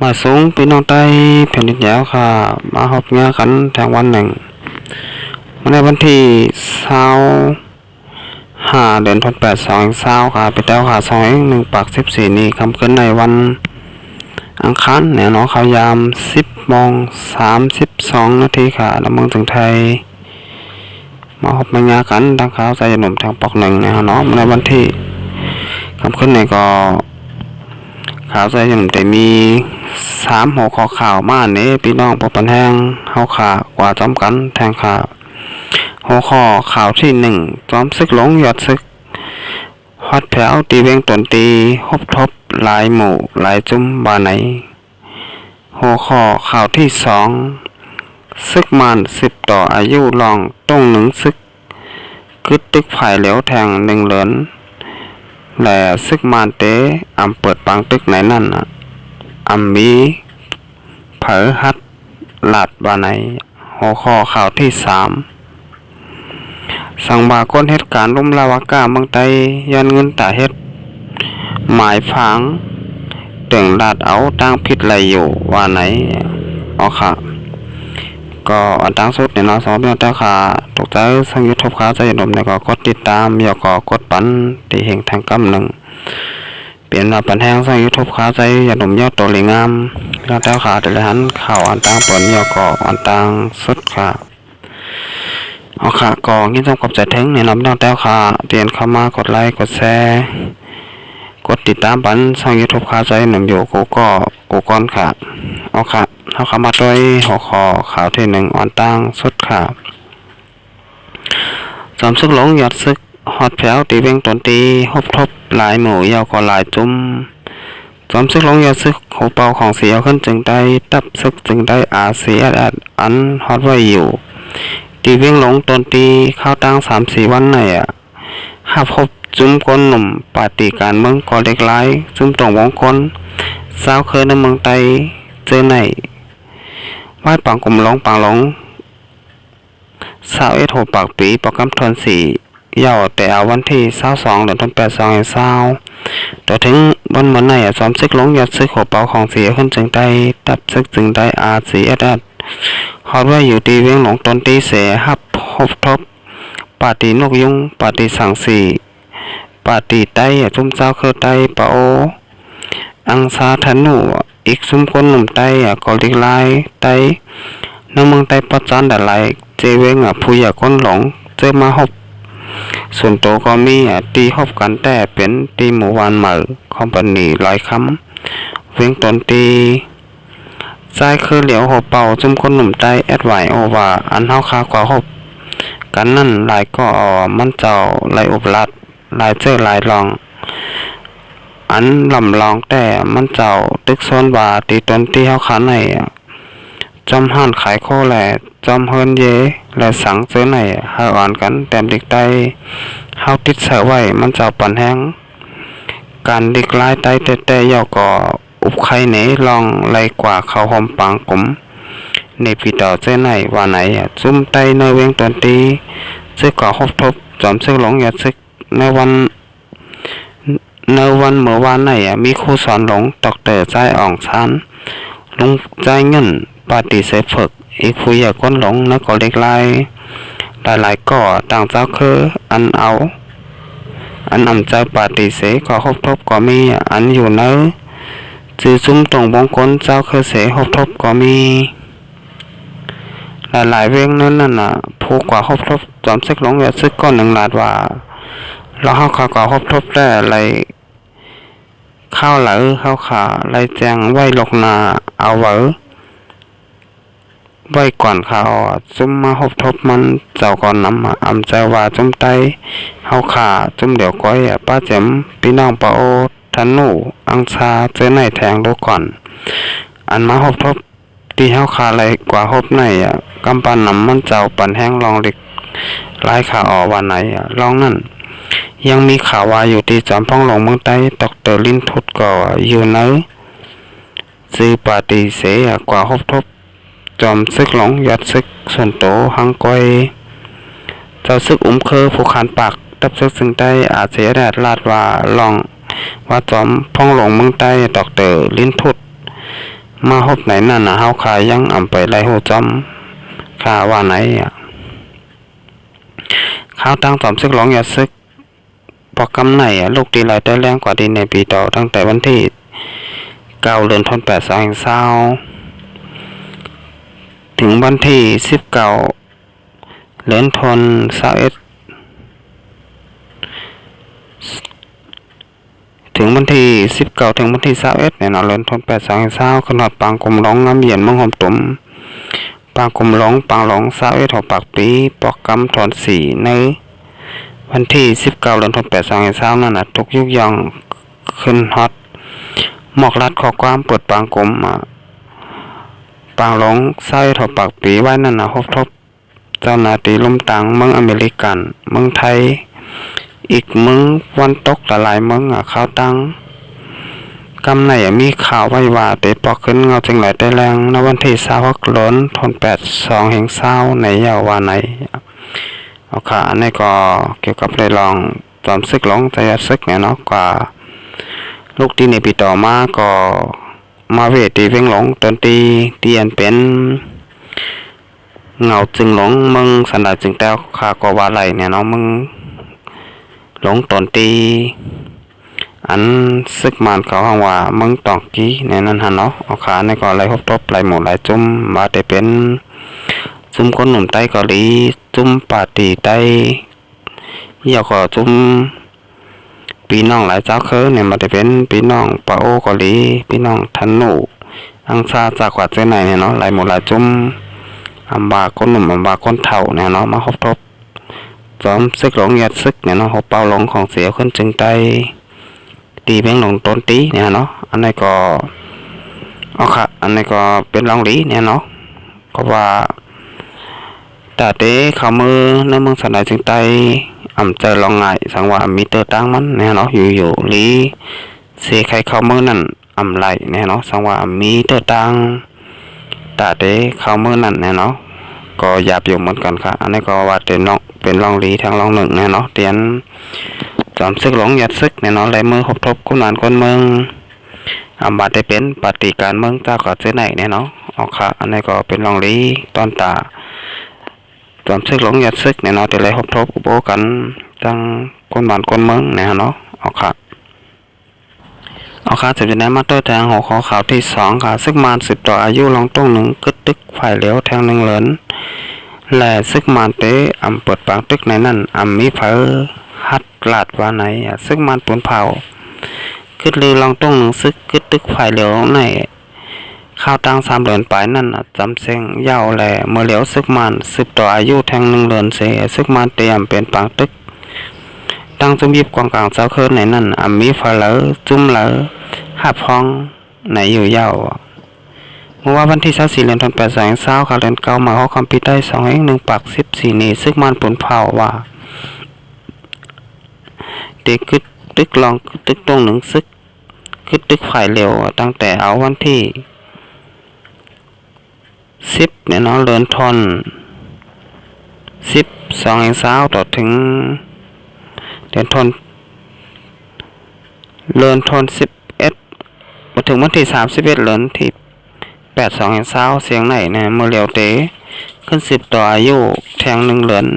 มาสูงพี่น้องใต้แผ่นดินใหญ่ค่ะมาหอบเงากันแทงวันหนึ่งในวันที่25 เดือนธันวาคม2020ค่ะไปแล้วค่ะ21 ปาก 14นี้คำขึ้นในวันอังคารเนี่ยเนาะข่าวยาม10:32 นาทีค่ะดำเนินถึงไทยมาหอบเงากันทางข่าวใจหนุ่มทางปอกหนึ่งเนี่ยเนาะในวันที่คำขึ้นในก็ข่าวใจหนุ่มแต่มีหัวข้อข่าวมาเนี่ยพี่น้องปปันแห้งเฮาข่ากว่าจำกันแทงข่าวหัวข้อข่าวที่1จอมซึกหลงยอดซึกฮอดแผวตีเวงตนตีฮบทบหลายหมู่หลายจุ้มบาไหนหัวข้อข่าวที่2ซึกมาน10 ต่ออายุลองต้องหนึ่งซึกกึดตึกไผ่เหลวแทง1 เหรียญและซึกมานเตอำเปิดปังตึกไหนนั่นอำมีเผอฮัดหลาดบาไหนหัวข้อข่าวที่3สังบาก้นเหตุการณ์ลุ่มลาวากาเมืองไต้ยันเงินตาเฮ็ดหมายฝังตึงลาดเอาตั้งผิดไหลอยู่ว่าไหนค่ะก็อันตั้งสุดเนี่ยเนาะสองเดือนแต่ค่ะตกใจสังยุทธภาใจหนุ่มเนี่ยก็กดติดตามอย่าก็กดปันที่เห็นทางกำหนึ่งเปลี่ยนมาปันแห้งสังยุทธภาใจอย่าหนุ่มยอดโตเลยงามแล้วแต่ค่ะแต่ละหันข่าวอันตั้งเปิดอย่าก็อันตั้งสุดค่ะค่ะก็ยินดีกับใจถึงเนี่ยน้ำตั้งแต่ค่ะเปลี่ยนเข้ามากดไลค์กดแชร์กดติดตามปันช่อง YouTube ข่าวใจหนุ่มอยู่กูก่อนค่ะค่ะเขาเข้ามาด้วยหัวข้อข่าวที่1อ่อนตั้งสุดค่ะจอมซึกหลงยอดซึกฮอดแผวตีเวงตนตีฮบทบหลายหมู่ยาวก็หลายจุ้มจอมซึกหลงยอดซึกหัวเป่าของเสียขึ้นจึงได้ตับซึกจึงได้อาเสียอันฮอดไว้อยู่ตีเวียงหลงตนตีเข้าตั้ง3-4 วันในหาพบจุ้มก้นหนุ่มปาฏิการเมืองก่อเล็กหลายจุ้มตรงวงคนสาวเคยในเมืองไต้เจอไหนไหว้ปังกลมหลงปังหลง21 ปากปีประกำทน4ย่อแต่เอาวันที่22 เดือนธันวาคม2020ต่อถึงวันเหมือนในจอมซึกหลงยอดซึกหัวเป่าของเสียขึ้นจึงได้ตับซึกจึงได้อาเสียฮอดว่าอยู่ตีเวียงหลงตนตีเสหับฮบทบปาตีนกยุงปาตีสังสีปาตีไต้จุ้มเจ้าคือไต้ปะโออังซาธนูอีกซุ่มคนหนุ่มไต้ก็ลิกลายไต้ในเมืองไต้ปัจจันแต่ไหลเจเวงผู้อยากคนหลงเจอมาฮบส่วนโตก็มีตีฮบกันแต่เป็นตีหมู่วานเหมือคอมพานีหลายคำเวียงตนตีใจคือเหลียวหัวเป่าจุ่มคนหนุ่มใจแอดไหวโอว่าอันเฮาคากว่าหบกันนั่นหลายก็มันเจ้าหลายอุบลัดหลายเจอหลายลองอันลำลองแต่มันเจ้าตึกโซนว่าตีตนที่เฮาขาในจอมห่านขายโคแหล่จอมเฮินเยและสังเจอไหนเฮาอ่อนกันแต้มดิกใต้เฮาติดเสือไว้มันเจ้าปันแห้งการดิกลายใต้แต่ย่อก่ออุบไข่ไหนลองไล่กว่าเขาหอมปังกลมในปีต่อเจ้าไหนว่าไหนซุ่มไตในเวียงตนตีเจ้าก่อฮบทบจอมซึกหลงยอดซึกในวันเมื่อวานไหนมีครูสอนหลงดอกเตอร์ใจอ่องชั้นลงใจเงินปาติเสฝึกอีกผู้อยากก้นหลงนักก่อเล็กลายหลายก่อต่างเจ้าคืออันอำใจปาติเสก่อฮบทบก็มีอันอยู่เนื้อจื้อซุ้มตรงวงกลเจ้าเคยเสฮบทบก็มีหลายเวงนั้นผู้กว่าฮบทบจอมซึกหลงยอดซึกก้อน1 ลาดว่าเราเฮาขาก็ฮบทบแต่ไรข้าวเหลอข้าวขาไรแจงไว้ลกนาเอาไว้ก่อนข้าวจุ่มมาฮบทบมันเจ้าก่อนนำอำใจว่าจุ่มไตเฮาขาจุ่มเดี๋ยวก้อยป้าแจ่มพี่น้องปะโอธนูอังชาเจอไหนแทงดูก่อนอันมาฮบทบตีเฮาขาไรกว่าฮบไหนกำปันนำมันเจ้าปันแห้งลองเล็กลายขาวันไหนลองนั่นยังมีข่าวว่าอยู่ที่จอมพ่องหลงเมืองใต้ดร.ลินทุดก็อยู่เนื้อซื้อปาฏิเสธกว่าฮบทบจอมซึกหลงยอดซึกส่วนโตหังก้อยเจ้าซึกเคอผู้ขานปากตับซึกซึ่งใต้อาเสียแดดลาดว่าลองว่าจอมพ่องหลงเมืองใต้ดร.ลินทุด มาฮบไหนนั่นน่ะเฮาขายยังอำไปไล่โหจอมค่าว่าไหนข้าวตั้งตอมซึกหลงอย่าซึกปอกกำไหนลูกดีหลายได้แรงกว่าดีในปีต่อตั้งแต่วันที่9 เดือนธันวาคม2020ถึงวันที่19 เดือนธันวาคมถึงวันที่19ถึงวันที่21เนี่ยเนาะเดือนธันวาคม2020ขนาดปางกลมหลงงามเย็นเมืองหอมตุ่มปางกลมหลงปางหลง21หอปากปีปอกกำถอน4ในวันที่19 เดือนธันวาคม2020นั่นน่ะทุกยุกย่องขึ้นฮอตหมอกลัดข้อความเปิดปางกลมปางหลง21หอปากปีไว้นั่นน่ะฮบทบเจ้าหน้าที่ลมต่างเมืองอเมริกันเมืองไทยอีกมึงวันตกหลายมึงข้าวตั้งกำไหนมีข่าวไว้ว่าเตปอกขึ้นเงาจึงไหลได้แรงในวันที่26 ล้นทน82แห่งเศร้าในยาวว่าไหนเอาค่ะอันนี้ก็เกี่ยวกับได้ลองตอมซึกหลงใจซึกเนี่ยเนาะกว่าลูกที่ในปีต่อมาก็มาเวทีเวียงหลงตนตีเตียนเป็นเงาจึงหลงมึงสันดาจึงแต้วขาก็ว่าไหลเนี่ยเนาะมึงหลงตนตีอันซึกมันเขาห้องว่ามึงตองกี้ในนั้นฮะเนาะเอาขาในก็ไหลฮบทบไหลหมดไหลจุ่มมาได้เป็นจุ่มคนหนุ่มไต้เกาหลีจุ่มปาตีไต้เยี่ยวก็จุ่มปีน้องหลายเจ้าเคยเนี่ยมาได้เป็นปีน้องปาโอเกาหลีปีน้องทันนูอังซาจากวัดเจ้าไหนเนี่ยเนาะไหลหมดไหลจุ่มอัมบาคนหนุ่มอัมบาคนเฒ่าเนี่ยเนาะมาฮบทบจอมซึกหลงยัดซึกเนี่ยเนาะหกเป่าหลงของเสียคนจึงไตตีเพียงหลงต้นตีเนี่ยเนาะอันนี้ก็เอาค่ะอันนี้ก็เป็นลองลีเนี่ยเนาะก็ว่าแต่เต้เขามือในเมืองสันดาจึงไตเจอลองไงสังว่ามีเตอร์ตั้งมันเนี่ยเนาะอยู่ลีเสียใครเขามือนั่นไหลเนี่ยเนาะสังว่ามีเตอร์ตั้งแต่เต้เขามือนั่นเนี่ยเนาะก็หยาบอยู่เหมือนกันค่ะอันนี้ก็ว่าเป็นลองลีทางลองหนึ่งเนี่ยเนาะเตียนจอมซึกหลงยัดซึกเนี่ยเนาะไหลมือหบทบกุนานคนเมืองบาดได้เป็นปฏิการเมืองเจ้าก็เจ้าไหนเนี่ยเนาะออกค่ะอันนี้ก็เป็นลองลีตอนตาจอมซึกหลงยัดซึกเนี่ยเนาะแต่ไหลหบทบอุโบกันตั้งคนบ้านคนเมืองเนี่ยเนาะออกค่ะจะเป็นมาเตอร์แทงหัวข้อข่าวที่2ค่ะซึกมานสืบต่ออายุลองต้งหนึ่งกึดตึกฝ่ายเหลียวแทงหนึ่งเหรินและซึกมานเตะเปิดปางตึกในนั้นมีเผอฮัดลาดว่าไหนซึกมานปูนเผาขึ้นลือลองต้งหนึ่งซึกกึดตึกฝ่ายเหลียวในข้าวตั้ง3 เหรินปลายนั่นจำเส้งยาวแหล่เมื่อเหลียวซึกมานสืบต่ออายุแทง1 เหรินเสซึกมานเตะเป็นปางตึกตั้งจุ่มยิบกองกลางเจ้าเคินในนั้นมีฝาเหลอจุ่มเหลอหับห้องไหนอยู่ยาวเมื่อวันที่24 เดือนธันวาคม2020ค่ะเดือนเก่ามาเขาคอมพิวเตอร์2 1 ปัก 14นี่ซึกมันปูนเผาว่าเด็กกึดตึกลองตึกตรงหนึ่งซึกกึดตึกฝ่ายเร็วตั้งแต่เอาวันที่10เนี่ยเนาะเดือนธันวาคม12 ต่อถึงเดือนธันวาคมมาถึงวันที่31 เดือนที่82 เสียงไหนเนี่ยเมื่อเร็วเตะขึ้น10ต่ออายุแทง1 เหรียญ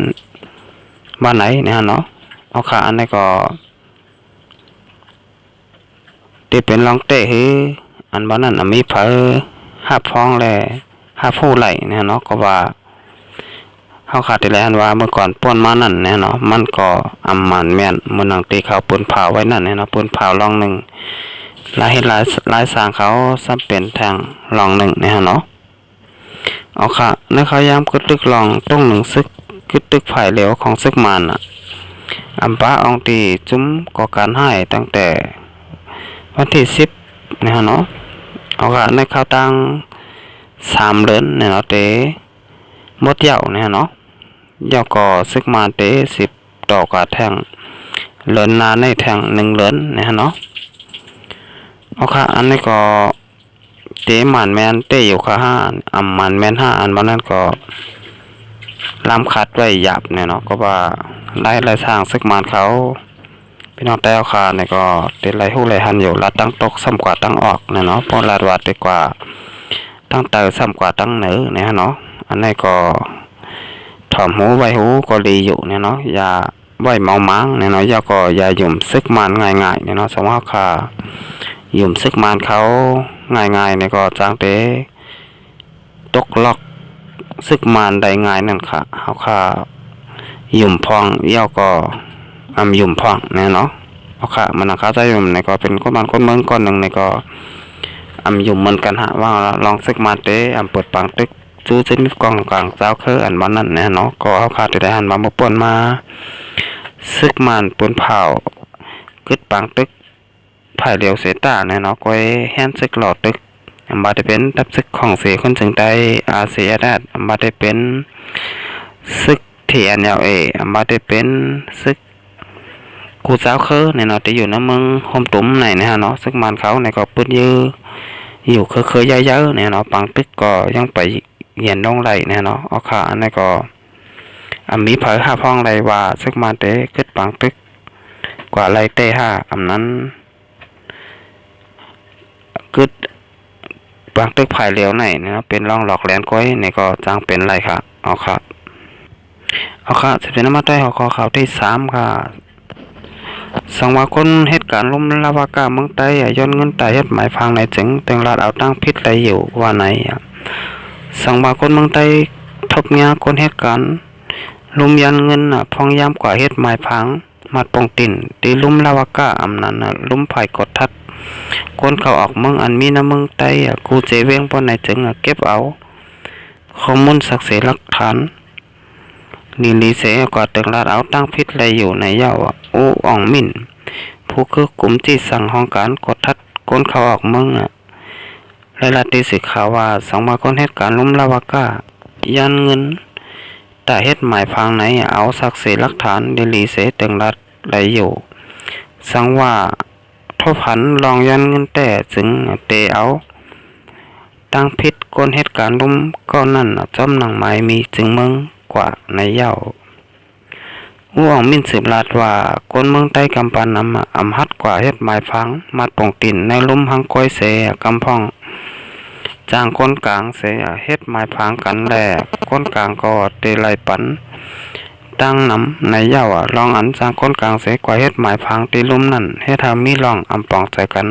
บ้านไหนเนี่ยเนาะเอาค่ะอันนี้ก็เตะเป็นลองเตะฮืออันบ้านนั้นมีเผอหับฟ้องแลหับผู้ไหลเนี่ยเนาะก็ว่าเขาขาดแต่แล้วว่าเมื่อก่อนป้นมานั่นเนี่ยเนาะมันก็มันแม่นเมื่อนังตีเขาปืนเผาไว้นั่นเนี่ยเนาะปืนเผาลองหนึ่งหลายเหตุหลายสร้างเขาซ้ำเป็นทางลองหนึ่งเนี่ยเนาะเอาค่ะในเขาย้ำกึดตึกลองต้องหนึ่งซึกกึดตึกฝ่ายเหลวของซึกมันป้าองตีจุ้มก่อการให้ตั้งแต่วันที่10เนี่ยเนาะเอาค่ะในเขาตั้ง3 เดือนเนี่ยเนาะเตหมดยาวเนี่ยเนาะยาวก่อซึกมันเต10 ต่อกว่าแทงเหรียญนานในแทง1 เหรียญเนี่ยเนาะเอาค่ะอันนี้ก็เตหมันแมนเตอยู่ค่ะ5มันแมน5อันบ้านนั้นก็ลำคัดไว้หยับเนี่ยเนาะก็ว่าไล่สร้างซึกมันเขา พี่น้องแต่ค่ะนี่ก็เต็นไรหู้ไรหันอยู่ลัดตั้งตกซ้ำกว่าตั้งออกเนี่ยเนาะเพราะลาดวัดดีกว่าตั้งเตอซ้ำกว่าตั้งเหนือเนี่ยเนาะอันนี้ก็ถอมหูไว้หูก็ดีอยู่เนี่ยเนาะอย่าไว้เมามังเนี่ยเนาะอย่าหยุ่มซึกมันง่ายๆเนี่ยเนาะสมมติค่ะหยุ่มซึกมันเขาง่ายๆเนี่ยก็จางเตตกล็อกซึกมันได้ง่ายนั่นค่ะเขาค่ะหยุ่มพองก็หยุ่มพองเนี่ยเนาะเอาค่ะมันนะคะใจหยุ่มเนี่ยก็เป็นคนบ้านคนเมืองก้อนหนึ่งเนี่ยก็หยุ่มเหมือนกันฮะว่าลองซึกมันเตเปิดปังตึกจู้เส้นมิดกองกลางเจ้าคืออันบ้านนั่นเนี่ยเนาะก็เอาค่ะได้หันมาป่วนมาซึกมันป่วนเผากึดปังตึกไผ่เดียวเสตาเนี่ยเนาะก็แฮนซึกหลอดตึกบาได้เป็นดับซึกของเสียคนจึงได้เสียได้บาได้เป็นซึกที่อันยาวบาได้เป็นซึกกูเจ้าคือเนี่ยเนาะที่อยู่ในเมืองโฮมตุ้มไหนเนี่ยเนาะซึกมันเขาเนี่ยก็ปื้นยื้ออยู่เคยเยอะๆเนี่ยเนาะปังตึกก็ยังไปเย็นลงไหลเนี่ยเนาะเอาค่ะอันนี้ก็มีเผยห้าพ้องไรว่าซึกมันเตะขึ้นปังตึกกว่าไรเตะห้านั้นกึดปังตึกภายเหลียวไหนเนี่ยเป็นร่องหลอกแหลนก้อยเนี่ยก็จางเป็นไรค่ะเอาค่ะจะเป็นน้ำมันได้ขอข่าวที่3ค่ะสังวาคนเหตุการณ์ล้มลาวากาเมืองใต้ย้อนเงินตายเฮ็ดหมายฟังในจึงตึงลาดเอาตั้งพิษไรอยู่ว่าไหนสังวาคนเมืองใต้ทบเงียคนเหตุการณ์ลุมยันเงินพองยามกว่าเฮ็ดหมายพังมัดปองติ่นตีลุ่มลาวากานั้นลุ่มไผ่กดทัดคนเขาออกเมืองอันมีน้ำเมืองใต้กูเจเวงป้อนในจึงเก็บเอาข้อมูลศักดิ์สิทธิ์หลักฐานลีเสกว่าตึงลาดเอาตั้งพิษไรอยู่ในเย้าอ่องมิ่นผู้คือกลุ่มที่สั่งห้องการกดทัดคนเขาออกเมืองและลาติสิข่าวว่าสังมาคนเหตุการณ์ลุ่มลาวากายันเงินแต่เฮ็ดหมายพังไหนเอาศักดิ์สิทธิ์หลักฐานลีเสตึงลาดไรอยู่สังว่าทพันลองยันเงินแต่จึงเตเอาตั้งพิษคนเหตุการณ์ลุ่มก็นั่นจอมหนังไม้มีจึงเมืองกว่าในเย้าอ่องมินสืบลาดว่าคนเมืองใต้กำปันฮัดกว่าเฮ็ดหมายฟังมัดปองติ่นในลุ่มหังก้อยเสกำพ่องจางคนกลางเสเฮ็ดหมายฟังกันแลคนกลางก็เตไลปันตั้งนำในเย้าลองอันจางคนกลางเสกว่าเฮ็ดหมายฟังตีลุ่มนั่นเฮ็ดทำมีลองปองใจกัน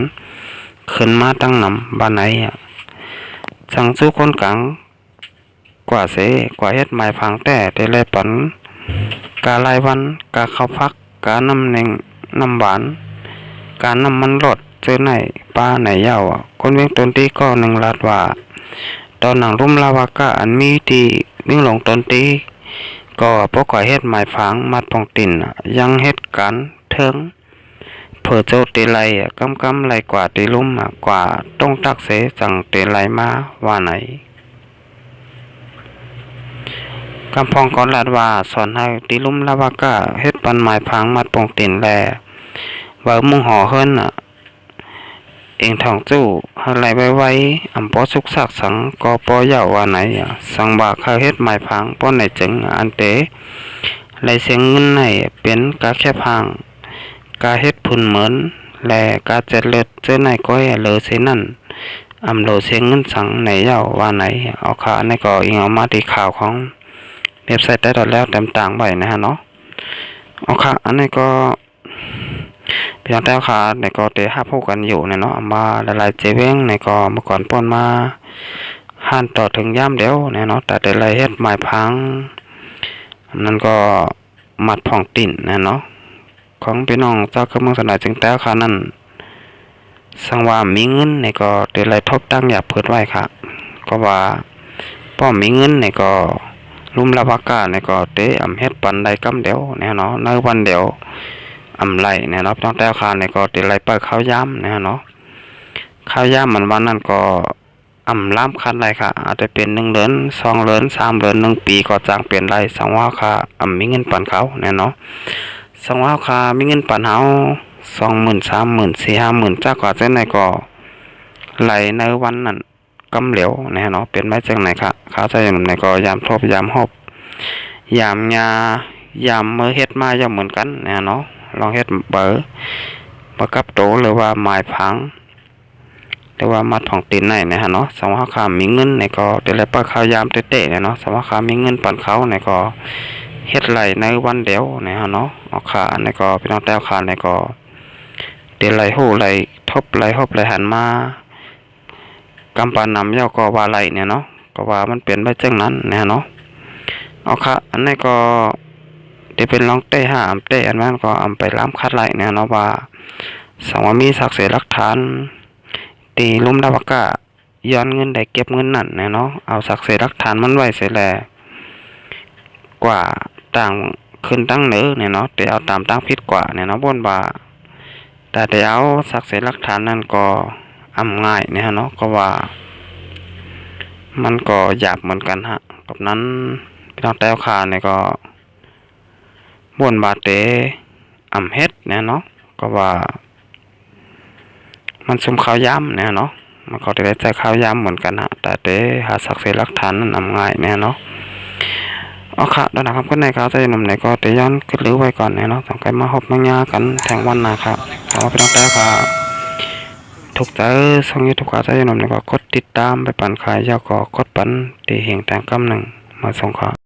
ขึ้นมาตั้งนำบ้านไหนจังสู้คนกลางกว่าเสกว่าเฮ็ดหมายพังแต่ได้ไล่ปันกาลายวันกาข้าวพักกาน้ำเน่งน้ำหวานกาน้ำมันรดเจอไหนป้าไหนเย้าคนเวียงตนตีก็หนึ่งลาดว่าตอนหนังรุ่มลาวากาอันมีที่วิ่งหลงตนตีก็พวกก่อเฮ็ดหมายพังมัดปองติ่นยังเฮ็ดการเทิงเผื่อเจ้าเตไลกำไรกว่าตีลุ่มกว่าต้องตักเสจังเตไลมาว่าไหนกำพองก่อนลาดว่าสอนให้ตีลุ่มลาวากาเฮ็ดปันหมายพังมัดปองติ่นแลว่ามุ่งห่อเฮิรนเองทองจู้อะไรไว้ปอสุกสักสังก็ปอเย่าว่าไหนสังบาเขาเฮ็ดหมายพังป้อนในจึงอันเตไหลเสียงเงินในเป็นกาแค่พังกาเฮ็ดพุ่นเหมือนแลกาเจ็ดเลือดเจอในก้อยเลอเสนั่นโลเสียงเงินสังในเย่าว่าไหนเอาขาในก็อิงเอามาที่ข่าวของเว็บไซต์ได้แล้วเต็มต่างไว้นะฮะเนาะเอาค่ะอันนี้ก็เพียงแต่ค่ะในก็เตะห้าพวกกันอยู่เนาะมาหลายๆเจเว้งในก็เมื่อก่อนป้อนมาหันต่อถึงย่ำเดียวเนาะแต่แต่ไรเฮ็ดหมายพังนั่นก็มัดผ่องติ่นเนาะของพี่น้องเจ้าคือเมืองสนายจึงแต่ค่ะนั่นสังว่ามีเงินในก็เตะไรทบตั้งอยากเปิดไว้ค่ะก็ว่าป้อมมีเงินในก็ลุ่มลาวากาในก็เตะเฮ็ดปันใดกำเดียวเนาะในวันเดียวไหลเนาะต้องแต่ค่ะในก็เตะไรเปิดข้าวย่ำเนาะข้าวย่ำมันวันนั้นก็ล้ำคันไรค่ะอาจจะเป็น1 เดือน2 เดือน3 เดือน1 ปีก็จางเปลี่ยนไรสังว่าค่ะมีเงินปันเขาเนาะสังว่าค่ะมีเงินปันเฮา20,000 30,000 40,000 50,000จากกว่าเส้นไหนก็ไหลในวันนั้นกำเหลวเนาะเป็นไม้จังไหนค่ะข้าวใจอย่างไหนก็ยามทบยามหอบยามยามเมื่อเฮ็ดมาอย่างเหมือนกันเนาะ ลองเฮ็ดเบอร์กับโตหรือว่าหมายพังหรือว่ามัดของตีนไหนเนี่ยฮะเนาะสมมติเขามีเงินเนี่ยก็เดี๋ยวเลยปล่อยข้าวยามเตะๆเนี่ยเนาะสมมติเขามีเงินปั่นเขาเนี่ยก็เฮ็ดไหลในวันเดียวเนี่ยฮะเนาะเอาขาเนี่ยก็พี่น้องแต้วขาเนี่ยก็เดี๋ยวไหลหูไหลทบไหลหบไหลหันมากำปานำย่อก็ว่าไหลเนี่ยเนาะก็ว่ามันเปลี่ยนไปจังนั้นเนี่ยเนาะเอาค่ะอันนี้ก็เดี๋ยวเป็นลองเตะหาเตะอันนั้นก็เอาไปล้ำคัดไหลเนี่ยเนาะว่าสมมติมีสักเสหลักฐานตีลุ่มดาวกะย้อนเงินได้เก็บเงินนั่นเนี่ยเนาะเอาสักเสหลักฐานมันไว้เสียแลกว่าต่างขึ้นตั้งเหนือเนี่ยเนาะแต่เอาตามตั้งผิดกว่าเนี่ยเนาะบนบ่าแต่เดี๋ยวสักเสหลักฐานนั่นก็อำง่ายเนี่ยเนาะก็ว่ามันก็อยากเหมือนกันฮะกับนั้นพี่น้องแต้วคาเนี่ยก็บนบาเตอำเฮ็ดเนี่ยเนาะก็ว่ามันซุ่มข้าวย้ำเนี่ยเนาะมันก็ได้ใจข้าวย้ำเหมือนกันฮะแต่เตหาสักเสหลักฐานนั้นอำง่ายเนี่ยเนาะเอาค่ะด้านหน้าครับคนไหนครับใจหนุ่มไหนก็เตย้อนขึ้นรื้อไว้ก่อนเนี่ยเนาะต้องการมาหบมายากันแทงวันนะครับขอพี่น้องแต้วครับถูกใจช่องยูทูบขาใจหนุ่มเนี่ยก็กดติดตามไปปั่นขายยาวก็กดปั่นตีเหงแต่งกำหนึ่งมาส่งครับ